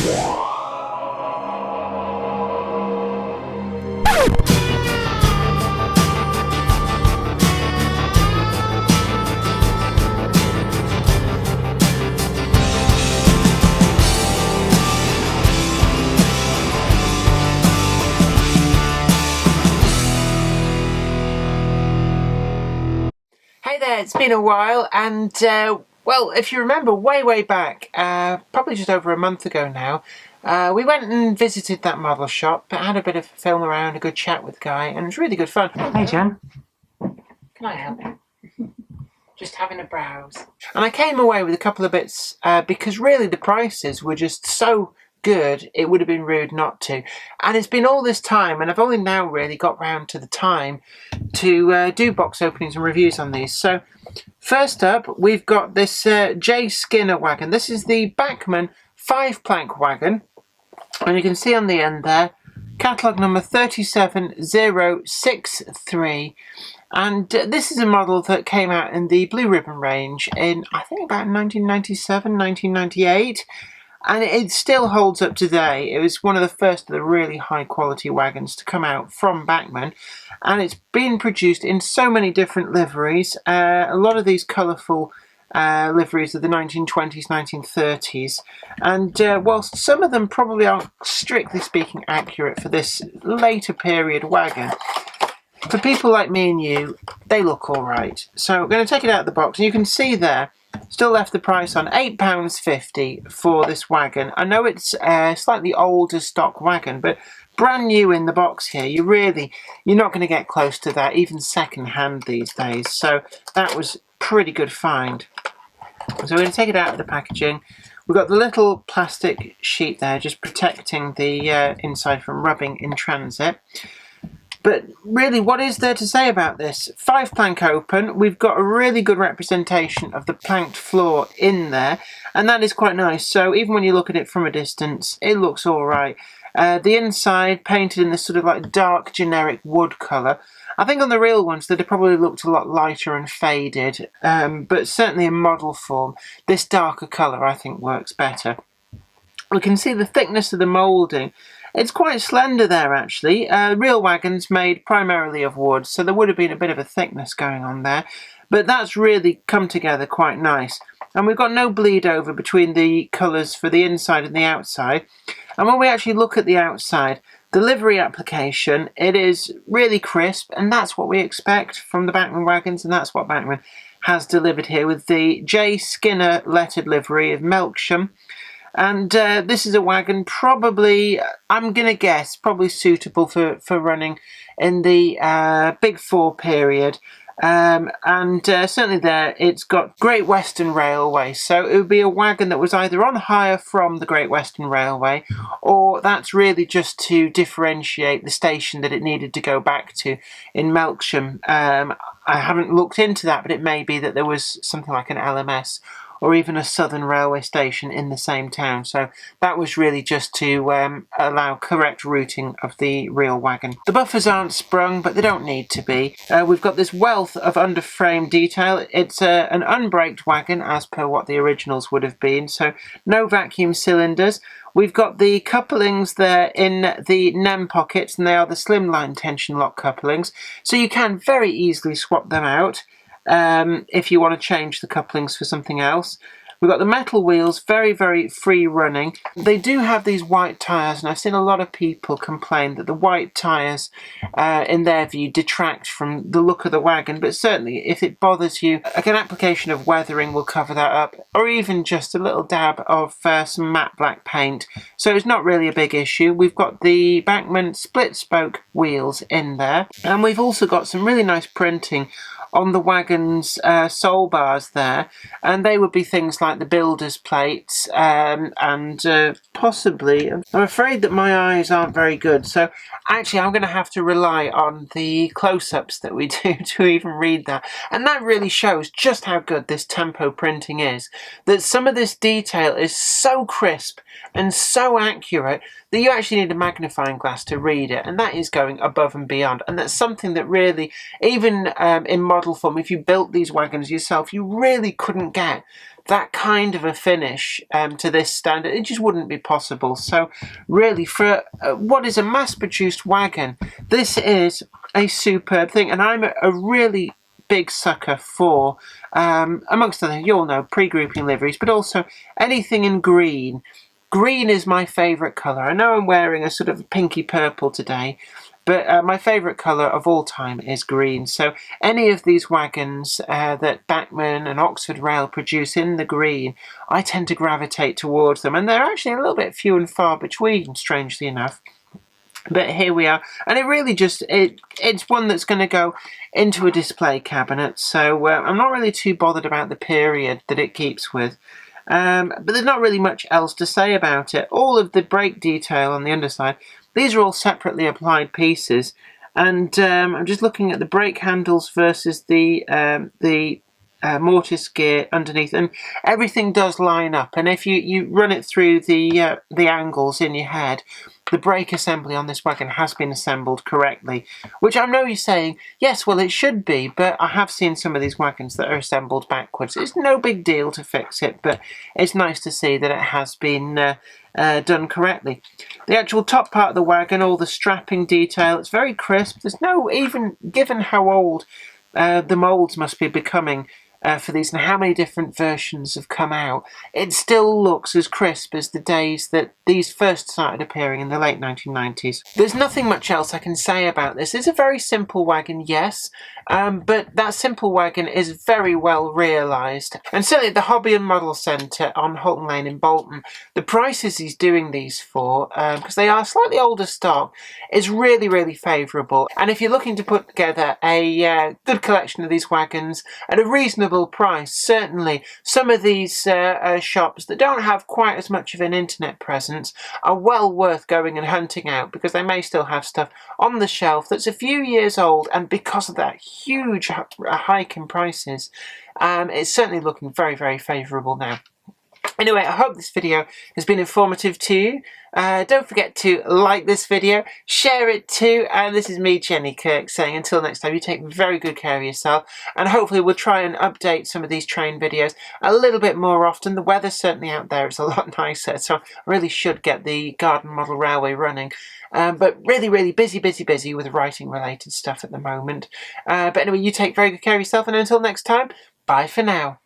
Hey there, it's been a while, and well, if you remember way back, probably just over a month ago now, we went and visited that model shop, but had a bit of a film around, a good chat with the guy, and it was really good fun. Hey Jen, can I help you? Just having a browse. And I came away with a couple of bits, because really the prices were just so good, it would have been rude not to. And it's been all this time, and I've only now really got round to the time to do box openings and reviews on these. So first up, we've got this J. Skinner wagon. This is the Bachmann 5-plank wagon, and you can see on the end there, catalogue number 37063. And this is a model that came out in the Blue Ribbon range in, I think, about 1997, 1998. And it still holds up today. It was one of the first of the really high quality wagons to come out from Bachmann, and it's been produced in so many different liveries. A lot of these colourful liveries of the 1920s, 1930s, and whilst some of them probably aren't strictly speaking accurate for this later period wagon, for people like me and you, they look alright. So we're going to take it out of the box, and you can see there, still left the price on £8.50 for this wagon. I know it's a slightly older stock wagon, but brand new in the box here. You're not going to get close to that, even second hand these days. So that was pretty good find. So we're going to take it out of the packaging. We've got the little plastic sheet there, just protecting the inside from rubbing in transit. But really, what is there to say about this? 5-plank open, we've got a really good representation of the planked floor in there, and that is quite nice. So even when you look at it from a distance, it looks alright. The inside painted in this sort of like dark generic wood colour. I think on the real ones they'd have probably looked a lot lighter and faded, but certainly in model form, this darker colour I think works better. We can see the thickness of the moulding. It's quite slender there actually. Real wagons made primarily of wood, so there would have been a bit of a thickness going on there, but that's really come together quite nice. And we've got no bleed over between the colours for the inside and the outside. And when we actually look at the outside, the livery application, it is really crisp, and that's what we expect from the Bachmann wagons, and that's what Bachmann has delivered here with the J. Skinner lettered livery of Melksham. And this is a wagon probably, I'm going to guess, probably suitable for running in the Big Four period. Certainly there, it's got Great Western Railway. So it would be a wagon that was either on hire from the Great Western Railway, or that's really just to differentiate the station that it needed to go back to in Melksham. I haven't looked into that, but it may be that there was something like an LMS or even a Southern Railway station in the same town. So that was really just to allow correct routing of the real wagon. The buffers aren't sprung, but they don't need to be. We've got this wealth of underframe detail. It's an unbraked wagon, as per what the originals would have been, so no vacuum cylinders. We've got the couplings there in the NEM pockets, and they are the slimline tension lock couplings, so you can very easily swap them out if you want to change the couplings for something else. We've got the metal wheels, very free running. They do have these white tyres, and I've seen a lot of people complain that the white tyres, in their view, detract from the look of the wagon, but certainly if it bothers you, an application of weathering will cover that up, or even just a little dab of some matte black paint, so it's not really a big issue. We've got the Bachmann split spoke wheels in there, and we've also got some really nice printing on the wagon's sole bars there, and they would be things like the builder's plates, and possibly, I'm afraid that my eyes aren't very good, so actually I'm going to have to rely on the close-ups that we do to even read that, and that really shows just how good this tempo printing is, that some of this detail is so crisp and so accurate that you actually need a magnifying glass to read it, and that is going above and beyond, and that's something that really, even in model form, if you built these wagons yourself, you really couldn't get that kind of a finish to this standard, it just wouldn't be possible. So really, for what is a mass-produced wagon, this is a superb thing, and I'm a really big sucker for, amongst other things, you all know, pre-grouping liveries, but also anything in green. Green is my favourite colour. I know I'm wearing a sort of pinky purple today, but my favourite colour of all time is green. So any of these wagons that Bachmann and Oxford Rail produce in the green, I tend to gravitate towards them. And they're actually a little bit few and far between, strangely enough. But here we are, and it really just, it's one that's going to go into a display cabinet, so I'm not really too bothered about the period that it keeps with. But there's not really much else to say about it. All of the brake detail on the underside, these are all separately applied pieces, and I'm just looking at the brake handles versus the mortise gear underneath, and everything does line up. And if you run it through the angles in your head, the brake assembly on this wagon has been assembled correctly, which I know you're saying, yes, well, it should be, but I have seen some of these wagons that are assembled backwards. It's no big deal to fix it, but it's nice to see that it has been done correctly. The actual top part of the wagon, all the strapping detail, it's very crisp. There's no, even given how old the moulds must be becoming for these and how many different versions have come out, it still looks as crisp as the days that these first started appearing in the late 1990s. There's nothing much else I can say about this. It's a very simple wagon, yes, but that simple wagon is very well realised. And certainly at the Hobby and Model Centre on Halton Lane in Bolton, the prices he's doing these for, because they are slightly older stock, is really, really favourable. And if you're looking to put together a good collection of these wagons at a reasonable price, certainly some of these shops that don't have quite as much of an internet presence are well worth going and hunting out, because they may still have stuff on the shelf that's a few years old, and because of that huge hike in prices, it's certainly looking very, very favourable now. Anyway, I hope this video has been informative to you. Don't forget to like this video, share it too, and this is me, Jenny Kirk, saying until next time, you take very good care of yourself, and hopefully we'll try and update some of these train videos a little bit more often. The weather certainly out there is a lot nicer, so I really should get the Garden Model Railway running. But really, really busy with writing related stuff at the moment. But anyway, you take very good care of yourself, and until next time, bye for now.